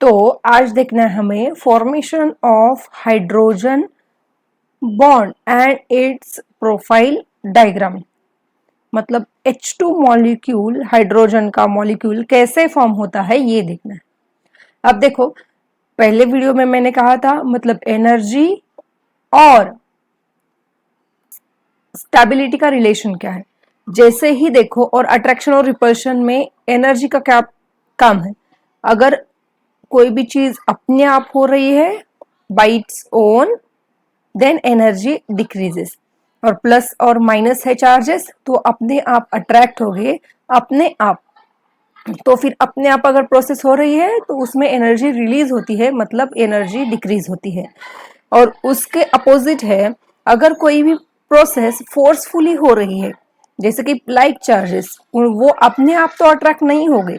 तो आज देखना है हमें formation of hydrogen bond and it's profile diagram. मतलब H2 मॉलिक्यूल, हाइड्रोजन का मॉलिक्यूल कैसे फॉर्म होता है ये देखना है। अब देखो, पहले वीडियो में मैंने कहा था मतलब एनर्जी और स्टेबिलिटी का रिलेशन क्या है। जैसे ही देखो, और अट्रैक्शन और रिपल्शन में एनर्जी का क्या काम है। अगर कोई भी चीज अपने आप हो रही है by its own, then energy decreases. और प्लस और माइनस है चार्जेस, तो अपने आप अट्रैक्ट हो गए अपने आप। तो फिर अपने आप अगर प्रोसेस हो रही है तो उसमें एनर्जी रिलीज होती है, मतलब एनर्जी डिक्रीज होती है। और उसके अपोजिट है, अगर कोई भी प्रोसेस फोर्सफुली हो रही है, जैसे कि लाइक चार्जेस, वो अपने आप तो अट्रैक्ट नहीं हो गए।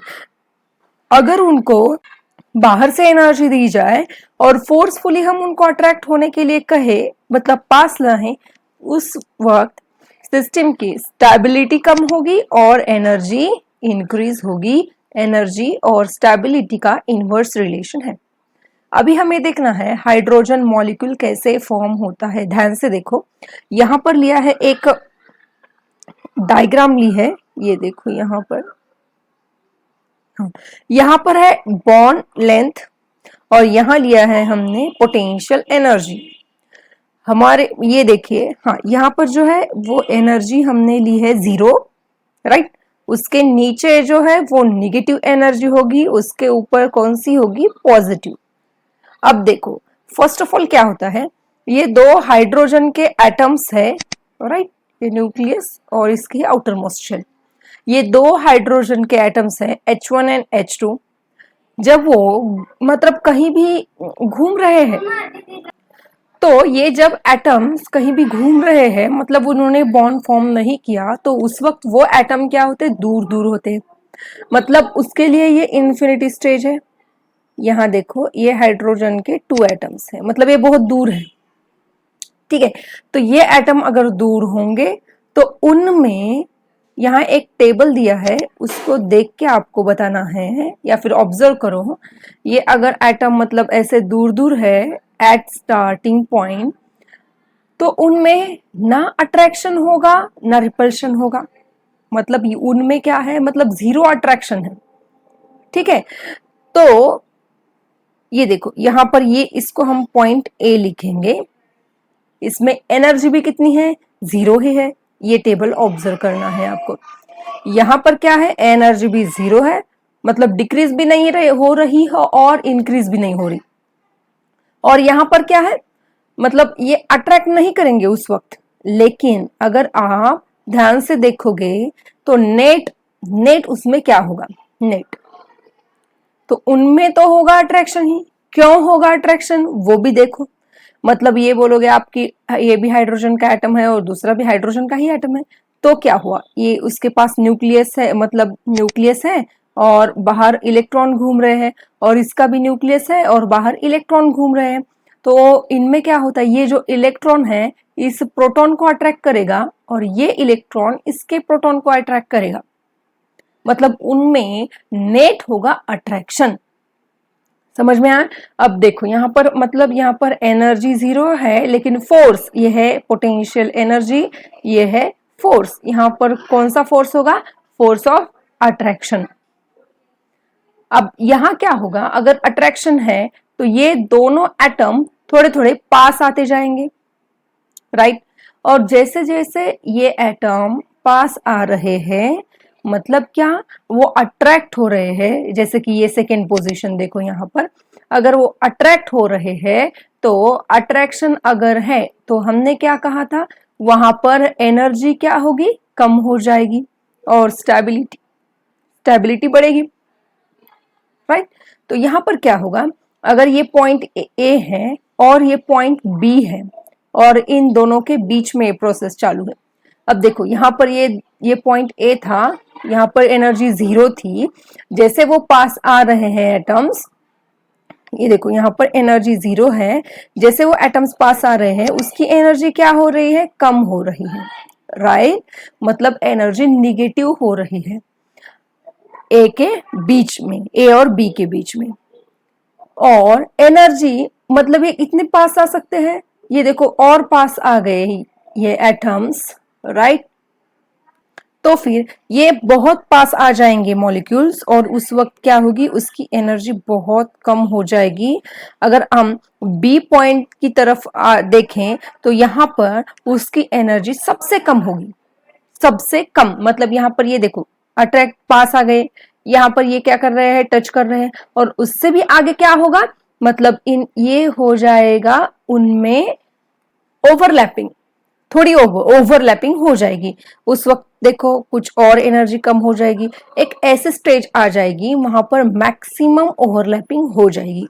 अगर उनको बाहर से एनर्जी दी जाए और फोर्सफुली हम उनको अट्रैक्ट होने के लिए कहे, मतलब पास लाएं, उस वक्त सिस्टम की स्टेबिलिटी कम होगी और एनर्जी इंक्रीज होगी। एनर्जी और स्टेबिलिटी का इनवर्स रिलेशन है। अभी हमें देखना है हाइड्रोजन मॉलिक्यूल कैसे फॉर्म होता है। ध्यान से देखो, यहां पर लिया है एक डायग्राम ली है, ये देखो यहां पर। यहां पर है बॉन्ड लेंथ और यहां लिया है हमने पोटेंशियल एनर्जी। हमारे ये देखिए, हाँ यहाँ पर जो है वो एनर्जी हमने ली है 0, राइट। उसके नीचे जो है वो निगेटिव एनर्जी होगी, उसके ऊपर कौन सी होगी, पॉजिटिव। अब देखो, फर्स्ट ऑफ ऑल क्या होता है, ये दो हाइड्रोजन के एटम्स है, राइट। ये न्यूक्लियस और इसकी आउटर मोस्ट शेल, ये दो हाइड्रोजन के एटम्स है H1 एंड H2। जब वो मतलब कहीं भी घूम रहे हैं, तो ये जब एटम्स कहीं भी घूम रहे हैं, मतलब उन्होंने बॉन्ड फॉर्म नहीं किया, तो उस वक्त वो एटम क्या होते हैं, दूर दूर होते हैं। मतलब उसके लिए ये इन्फिनिटी स्टेज है। यहाँ देखो, ये हाइड्रोजन के 2 एटम्स हैं, मतलब ये बहुत दूर है, ठीक है। तो ये एटम अगर दूर होंगे तो उनमें, यहाँ एक टेबल दिया है, उसको देख के आपको बताना है या फिर ऑब्जर्व करो। ये अगर एटम मतलब ऐसे दूर दूर है एट स्टार्टिंग पॉइंट, तो उनमें ना अट्रैक्शन होगा ना रिपल्शन होगा। मतलब उनमें क्या है, मतलब 0 अट्रैक्शन है, ठीक है। तो ये देखो यहां पर, ये इसको हम पॉइंट ए लिखेंगे। इसमें एनर्जी भी कितनी है, 0 ही है। ये टेबल ऑब्जर्व करना है आपको। यहां पर क्या है, एनर्जी भी 0 है, मतलब डिक्रीज भी नहीं हो रही है और इंक्रीज भी नहीं हो रही। और यहां पर क्या है, मतलब ये अट्रैक्ट नहीं करेंगे उस वक्त। लेकिन अगर आप ध्यान से देखोगे तो नेट नेट उसमें क्या होगा, नेट तो उनमें तो होगा अट्रैक्शन ही। क्यों होगा अट्रैक्शन वो भी देखो। मतलब ये बोलोगे आपकी, ये भी हाइड्रोजन का एटम है और दूसरा भी हाइड्रोजन का ही एटम है, तो क्या हुआ, ये उसके पास न्यूक्लियस है, मतलब न्यूक्लियस है और बाहर इलेक्ट्रॉन घूम रहे हैं, और इसका भी न्यूक्लियस है और बाहर इलेक्ट्रॉन घूम रहे हैं। तो इनमें क्या होता है, ये जो इलेक्ट्रॉन है इस प्रोटॉन को अट्रैक्ट करेगा और ये इलेक्ट्रॉन इसके प्रोटॉन को अट्रैक्ट करेगा। मतलब उनमें नेट होगा अट्रैक्शन। समझ में आया। अब देखो यहाँ पर, मतलब यहाँ पर एनर्जी 0 है, लेकिन फोर्स ये है पोटेंशियल एनर्जी, ये है फोर्स। यहाँ पर कौन सा फोर्स होगा, फोर्स ऑफ अट्रैक्शन। अब यहाँ क्या होगा, अगर अट्रैक्शन है तो ये दोनों एटम थोड़े थोड़े पास आते जाएंगे, राइट। और जैसे जैसे ये एटम पास आ रहे हैं, मतलब क्या, वो अट्रैक्ट हो रहे हैं। जैसे कि ये सेकेंड पोजीशन देखो, यहाँ पर अगर वो अट्रैक्ट हो रहे हैं, तो अट्रैक्शन अगर है तो हमने क्या कहा था, वहां पर एनर्जी क्या होगी, कम हो जाएगी और स्टेबिलिटी स्टेबिलिटी बढ़ेगी, राइट। तो यहाँ पर क्या होगा, अगर ये पॉइंट ए है और ये पॉइंट बी है और इन दोनों के बीच में प्रोसेस चालू है। अब देखो यहाँ पर ये पॉइंट ए था, यहाँ पर एनर्जी 0 थी। जैसे वो पास आ रहे हैं एटम्स, ये देखो यहाँ पर एनर्जी 0 है। जैसे वो एटम्स पास आ रहे हैं, उसकी एनर्जी क्या हो रही है, कम हो रही है, राइट। मतलब एनर्जी निगेटिव हो रही है ए के बीच में, ए और बी के बीच में। और एनर्जी मतलब ये इतने पास आ सकते हैं, ये देखो और पास आ गए ये एटम्स, राइट। तो फिर ये बहुत पास आ जाएंगे मॉलिक्यूल्स, और उस वक्त क्या होगी, उसकी एनर्जी बहुत कम हो जाएगी। अगर हम बी पॉइंट की तरफ देखें तो यहाँ पर उसकी एनर्जी सबसे कम होगी, सबसे कम। मतलब यहाँ पर ये देखो अट्रैक्ट पास आ गए, यहाँ पर ये क्या कर रहे हैं, टच कर रहे हैं, और उससे भी आगे क्या होगा, मतलब इन ये हो जाएगा उनमें ओवरलैपिंग, थोड़ी ओवरलैपिंग हो जाएगी। उस वक्त देखो कुछ और एनर्जी कम हो जाएगी, एक ऐसे स्टेज आ जाएगी वहां पर मैक्सिमम ओवरलैपिंग हो जाएगी,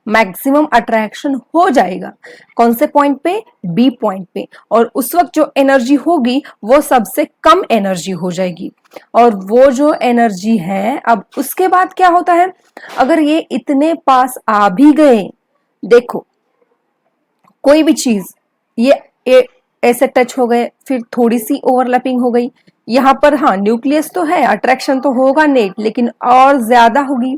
मैक्सिमम अट्रैक्शन हो जाएगा। कौन से पॉइंट पे, बी पॉइंट पे। और उस वक्त जो एनर्जी होगी वो सबसे कम एनर्जी हो जाएगी। और वो जो एनर्जी है, अब उसके बाद क्या होता है, अगर ये इतने पास आ भी गए, देखो कोई भी चीज ये ऐसे टच हो गए, फिर थोड़ी सी ओवरलैपिंग हो गई यहाँ पर, हाँ न्यूक्लियस तो है, अट्रैक्शन तो होगा नेट, लेकिन और ज्यादा होगी।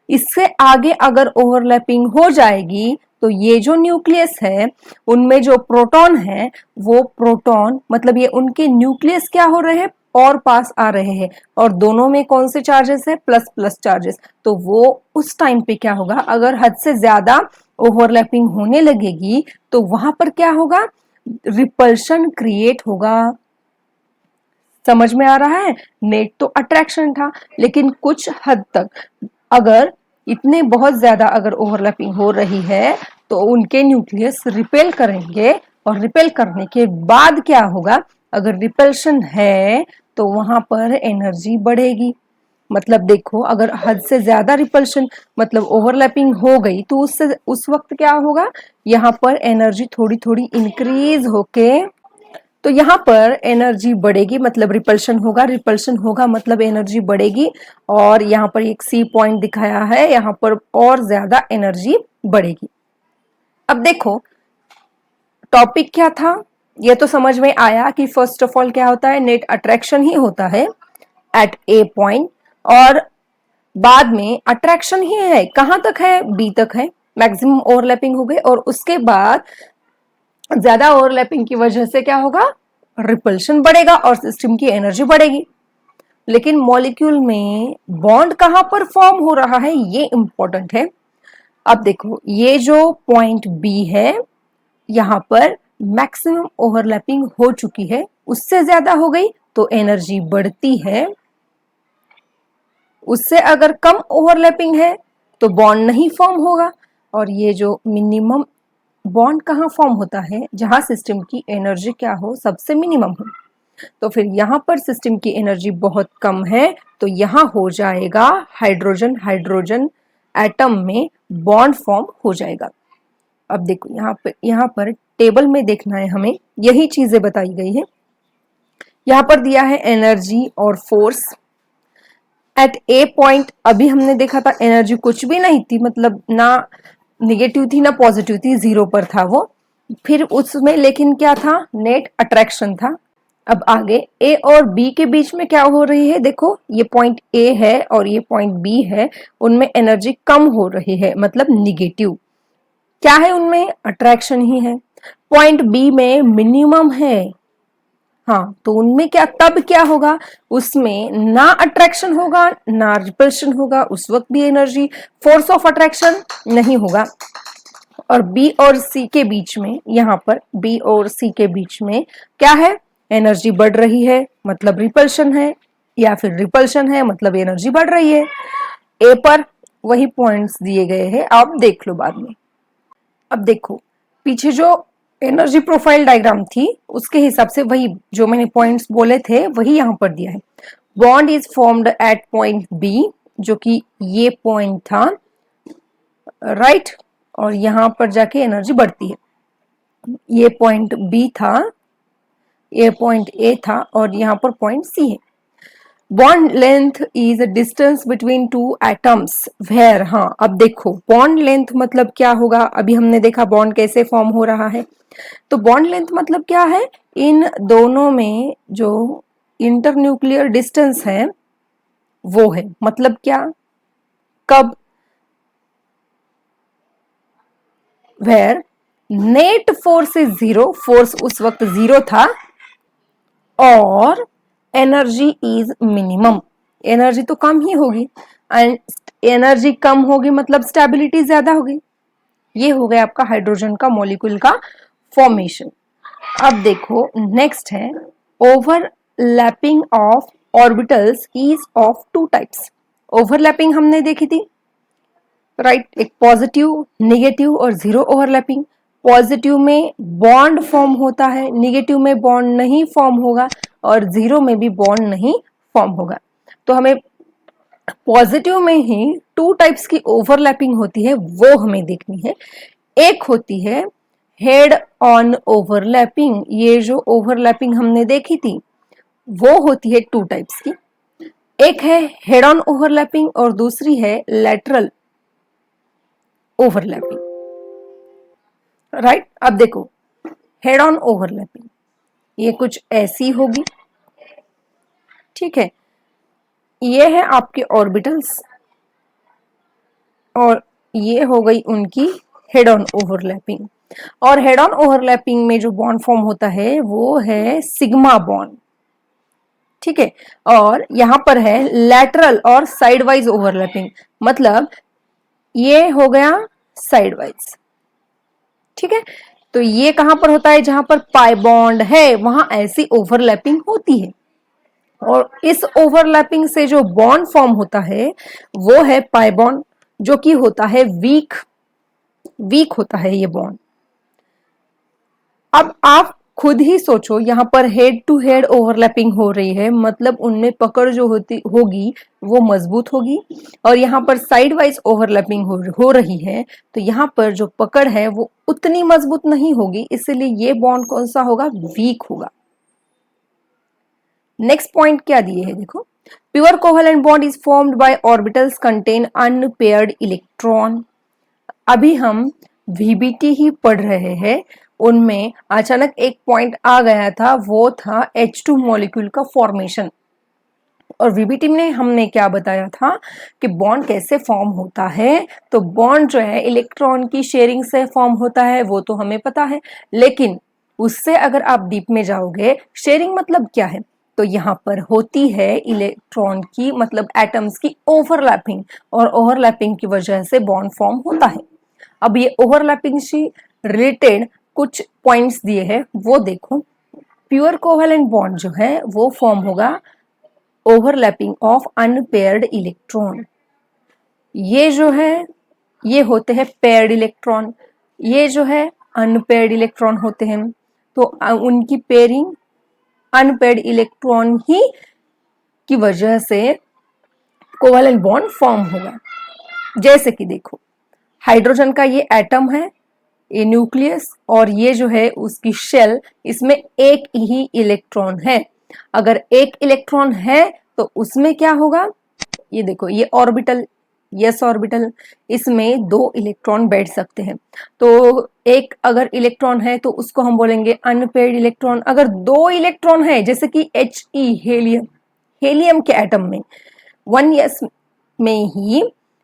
इससे आगे अगर ओवरलैपिंग हो जाएगी तो ये जो न्यूक्लियस है उनमें जो प्रोटॉन है, वो प्रोटॉन मतलब ये उनके न्यूक्लियस क्या हो रहे हैं, और पास आ रहे हैं, और दोनों में कौन से चार्जेस है, प्लस प्लस चार्जेस। तो वो उस टाइम पे क्या होगा, अगर हद से ज्यादा ओवरलैपिंग होने लगेगी तो वहां पर क्या होगा, रिपल्शन क्रिएट होगा। समझ में आ रहा है, नेट तो अट्रैक्शन था, लेकिन कुछ हद तक अगर इतने बहुत ज्यादा अगर ओवरलैपिंग हो रही है तो उनके न्यूक्लियस रिपेल करेंगे, और रिपेल करने के बाद क्या होगा, अगर रिपल्शन है तो वहां पर एनर्जी बढ़ेगी। मतलब देखो अगर हद से ज्यादा रिपल्शन मतलब ओवरलैपिंग हो गई तो उससे उस वक्त क्या होगा, यहाँ पर एनर्जी थोड़ी थोड़ी इंक्रीज होके, तो यहाँ पर एनर्जी बढ़ेगी मतलब रिपल्शन होगा, रिपल्शन होगा मतलब एनर्जी बढ़ेगी। और यहाँ पर एक सी पॉइंट दिखाया है, यहाँ पर और ज्यादा एनर्जी बढ़ेगी। अब देखो टॉपिक क्या था, ये तो समझ में आया कि फर्स्ट ऑफ ऑल क्या होता है, नेट अट्रैक्शन ही होता है एट ए पॉइंट, और बाद में अट्रैक्शन ही है, कहां तक है, बी तक है, मैक्सिमम ओवरलैपिंग हो गई, और उसके बाद ज्यादा ओवरलैपिंग की वजह से क्या होगा, रिपल्शन बढ़ेगा और सिस्टम की एनर्जी बढ़ेगी। लेकिन मॉलिक्यूल में बॉन्ड कहां पर फॉर्म हो रहा है, ये इंपॉर्टेंट है। अब देखो ये जो पॉइंट बी है, यहां पर मैक्सिमम ओवरलैपिंग हो चुकी है, उससे ज्यादा हो गई तो एनर्जी बढ़ती है, उससे अगर कम ओवरलैपिंग है तो बॉन्ड नहीं फॉर्म होगा। और ये जो मिनिमम बॉन्ड कहाँ फॉर्म होता है, जहां सिस्टम की एनर्जी क्या हो, सबसे मिनिमम हो। तो फिर यहाँ पर सिस्टम की एनर्जी बहुत कम है, तो यहाँ हो जाएगा हाइड्रोजन हाइड्रोजन एटम में बॉन्ड फॉर्म हो जाएगा। अब देखो यहाँ पर टेबल में देखना है हमें, यही चीजें बताई गई है। यहाँ पर दिया है एनर्जी और फोर्स एट ए पॉइंट। अभी हमने देखा था एनर्जी कुछ भी नहीं थी, मतलब ना निगेटिव थी ना पॉजिटिव थी, जीरो पर था वो। फिर उसमें लेकिन क्या था, नेट अट्रैक्शन था। अब आगे ए और बी के बीच में क्या हो रही है, देखो ये पॉइंट ए है और ये पॉइंट बी है, उनमें एनर्जी कम हो रही है मतलब निगेटिव। क्या है उनमें, अट्रैक्शन ही है। पॉइंट बी में मिनिमम है, हाँ तो उनमें क्या, तब क्या होगा, उसमें ना अट्रैक्शन होगा ना रिपल्शन होगा, उस वक्त भी एनर्जी फोर्स ऑफ अट्रैक्शन नहीं होगा। और बी और सी के बीच में, यहाँ पर बी और सी के बीच में क्या है, एनर्जी बढ़ रही है मतलब रिपल्शन है, या फिर रिपल्शन है मतलब एनर्जी बढ़ रही है। ए पर वही पॉइंट्स दिए गए हैं, आप देख लो बाद में। अब देखो पीछे जो एनर्जी प्रोफाइल डायग्राम थी उसके हिसाब से वही जो मैंने पॉइंट्स बोले थे वही यहाँ पर दिया है। Bond is formed at point B, जो कि ये पॉइंट था, राइट। और यहाँ पर जाके एनर्जी बढ़ती है। ये पॉइंट बी था, ये पॉइंट ए था, और यहाँ पर पॉइंट सी है। Bond length is distance between two atoms where, हाँ अब देखो बॉन्ड लेंथ मतलब क्या होगा, अभी हमने देखा बॉन्ड कैसे फॉर्म हो रहा है। तो बॉन्ड लेंथ मतलब क्या है, इन दोनों में जो इंटरन्यूक्लियर डिस्टेंस है वो है, मतलब क्या, कब, where net force is zero, force उस वक्त जीरो था, और एनर्जी इज मिनिमम, एनर्जी तो कम ही होगी, एंड एनर्जी कम होगी मतलब स्टेबिलिटी ज्यादा होगी। ये हो गया आपका हाइड्रोजन का मॉलिक्यूल का फॉर्मेशन। अब देखो नेक्स्ट है overlapping of orbitals is of two types. Overlapping हमने देखी थी, राइट, एक पॉजिटिव, नेगेटिव और जीरो ओवरलैपिंग। पॉजिटिव में बॉन्ड फॉर्म होता है, नेगेटिव में बॉन्ड नहीं फॉर्म होगा, और जीरो में भी बॉन्ड नहीं फॉर्म होगा। तो हमें पॉजिटिव में ही टू टाइप्स की ओवरलैपिंग होती है, वो हमें देखनी है। एक होती है हेड ऑन ओवरलैपिंग, ये जो ओवरलैपिंग हमने देखी थी वो होती है टू टाइप्स की। एक है हेड ऑन ओवरलैपिंग और दूसरी है लेटरल ओवरलैपिंग, राइट। अब देखो हेड ऑन ओवरलैपिंग ये कुछ ऐसी होगी, ठीक है, ये है आपके ऑर्बिटल्स और ये हो गई उनकी हेड ऑन ओवरलैपिंग। और हेड ऑन ओवरलैपिंग में जो बॉन्ड फॉर्म होता है वो है सिग्मा बॉन्ड, ठीक है। और यहां पर है लैटरल और साइड वाइज ओवरलैपिंग, मतलब ये हो गया साइड वाइज, ठीक है। तो ये कहां पर होता है, जहां पर पाई बॉन्ड है वहां ऐसी ओवरलैपिंग होती है। और इस ओवरलैपिंग से जो बॉन्ड फॉर्म होता है वो है पाई बॉन्ड, जो कि होता है वीक, वीक होता है ये बॉन्ड। अब आप खुद ही सोचो, यहाँ पर हेड टू हेड ओवरलैपिंग हो रही है, मतलब उनमें पकड़ जो होगी वो मजबूत होगी, और यहाँ पर साइड वाइज ओवरलैपिंग हो रही है, तो यहाँ पर जो पकड़ है वो उतनी मजबूत नहीं होगी, इसलिए ये बॉन्ड कौन सा होगा, वीक होगा। नेक्स्ट पॉइंट क्या दिए है देखो, pure covalent bond is formed bye orbitals contain unpaired electron. अभी हम वीबीटी ही पढ़ रहे हैं, उनमें अचानक एक पॉइंट आ गया था, वो था H2 मॉलिक्यूल का फॉर्मेशन। और वीबीटी में हमने क्या बताया था कि बॉन्ड कैसे फॉर्म होता है, तो बॉन्ड जो है इलेक्ट्रॉन की शेयरिंग से फॉर्म होता है, वो तो हमें पता है, लेकिन उससे अगर आप डीप में जाओगे, शेयरिंग मतलब क्या है, तो यहाँ पर होती है इलेक्ट्रॉन की मतलब एटम्स की ओवरलैपिंग, और ओवरलैपिंग की वजह से बॉन्ड फॉर्म होता है। अब ये ओवरलैपिंग से रिलेटेड कुछ पॉइंट्स दिए हैं, वो देखो। प्योर कोवेलेंट बॉन्ड जो है वो फॉर्म होगा ओवरलैपिंग ऑफ अनपेयर्ड इलेक्ट्रॉन। ये जो है ये होते हैं पेयर्ड इलेक्ट्रॉन, ये जो है अनपेयर्ड इलेक्ट्रॉन होते हैं, तो उनकी पेयरिंग अनपेयर्ड इलेक्ट्रॉन ही की वजह से कोवेलेंट बॉन्ड फॉर्म होगा। जैसे कि देखो हाइड्रोजन का ये एटम है, ये न्यूक्लियस, और ये जो है उसकी शेल, इसमें एक ही इलेक्ट्रॉन है। अगर एक इलेक्ट्रॉन है तो उसमें क्या होगा, ये देखो ये ऑर्बिटल, यस ऑर्बिटल, इसमें दो इलेक्ट्रॉन बैठ सकते हैं। तो एक अगर इलेक्ट्रॉन है तो उसको हम बोलेंगे अनपेयर्ड इलेक्ट्रॉन। अगर दो इलेक्ट्रॉन है जैसे कि He हेलियम, हेलियम के एटम में 1s में ही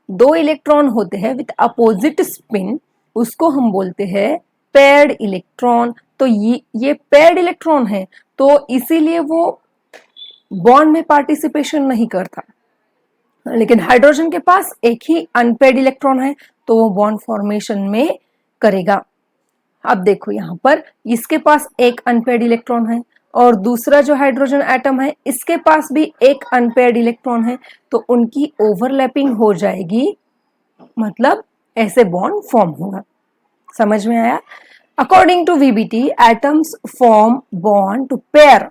दो इलेक्ट्रॉन होते हैं विथ अपोजिट स्पिन, उसको हम बोलते हैं पेयर्ड इलेक्ट्रॉन। तो ये पेयर्ड इलेक्ट्रॉन है, तो इसीलिए वो बॉन्ड में पार्टिसिपेशन नहीं करता। लेकिन हाइड्रोजन के पास एक ही अनपेयर्ड इलेक्ट्रॉन है, तो वो बॉन्ड फॉर्मेशन में करेगा। अब देखो यहाँ पर इसके पास एक अनपेयर्ड इलेक्ट्रॉन है, और दूसरा जो हाइड्रोजन एटम है इसके पास भी एक अनपेयर्ड इलेक्ट्रॉन है, तो उनकी ओवरलैपिंग हो जाएगी, मतलब ऐसे बॉन्ड फॉर्म होगा। समझ में आया? According to VBT atoms form bond to pair.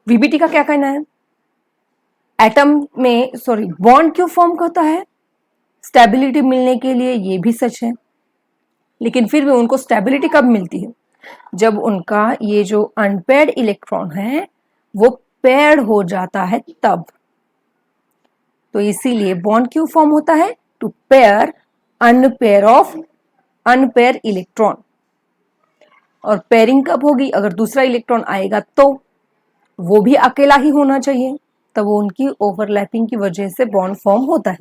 VBT का क्या कहना है, एटम में बॉन्ड क्यों फॉर्म होता है, स्टेबिलिटी मिलने के लिए, ये भी सच है। लेकिन फिर भी उनको स्टेबिलिटी कब मिलती है, जब उनका ये जो अनपेयर्ड इलेक्ट्रॉन है वो पेयर्ड हो जाता है तब। तो इसीलिए बॉन्ड क्यों फॉर्म होता है, टू पेयर अनपेयर इलेक्ट्रॉन। और पेयरिंग कब होगी, अगर दूसरा इलेक्ट्रॉन आएगा तो वो भी अकेला ही होना चाहिए, तब वो उनकी ओवरलैपिंग की वजह से बॉन्ड फॉर्म होता है।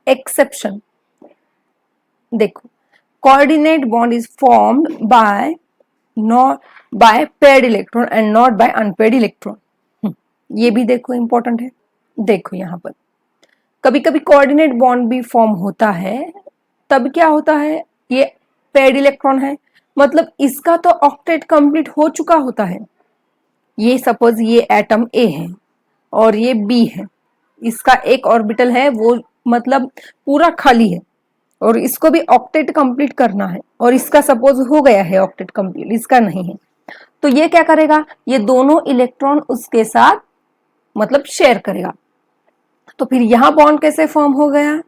एक्सेप्शन, देखो, coordinate bond is formed by not by paired electron and not by unpaired electron. ये भी देखो इंपॉर्टेंट है। देखो यहाँ पर कभी कभी कोऑर्डिनेट बॉन्ड भी फॉर्म होता है, तब क्या होता है, ये पेयर्ड इलेक्ट्रॉन है, मतलब इसका तो ऑक्टेट कंप्लीट हो चुका होता है। ये सपोज ये एटम ए है और ये बी है, इसका एक ऑर्बिटल है वो मतलब पूरा खाली है, और इसको भी ऑक्टेट कंप्लीट करना है, और इसका सपोज हो गया है ऑक्टेट कंप्लीट, इसका नहीं है, तो ये क्या करेगा, ये दोनों इलेक्ट्रॉन उसके साथ मतलब शेयर करेगा। तो फिर यहां बॉन्ड कैसे फॉर्म हो गया,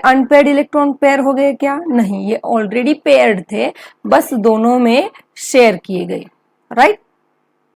अनपेयर्ड इलेक्ट्रॉन पेयर हो गए क्या, नहीं, ये ऑलरेडी पेयर्ड थे, बस दोनों में शेयर किए गए, राइट।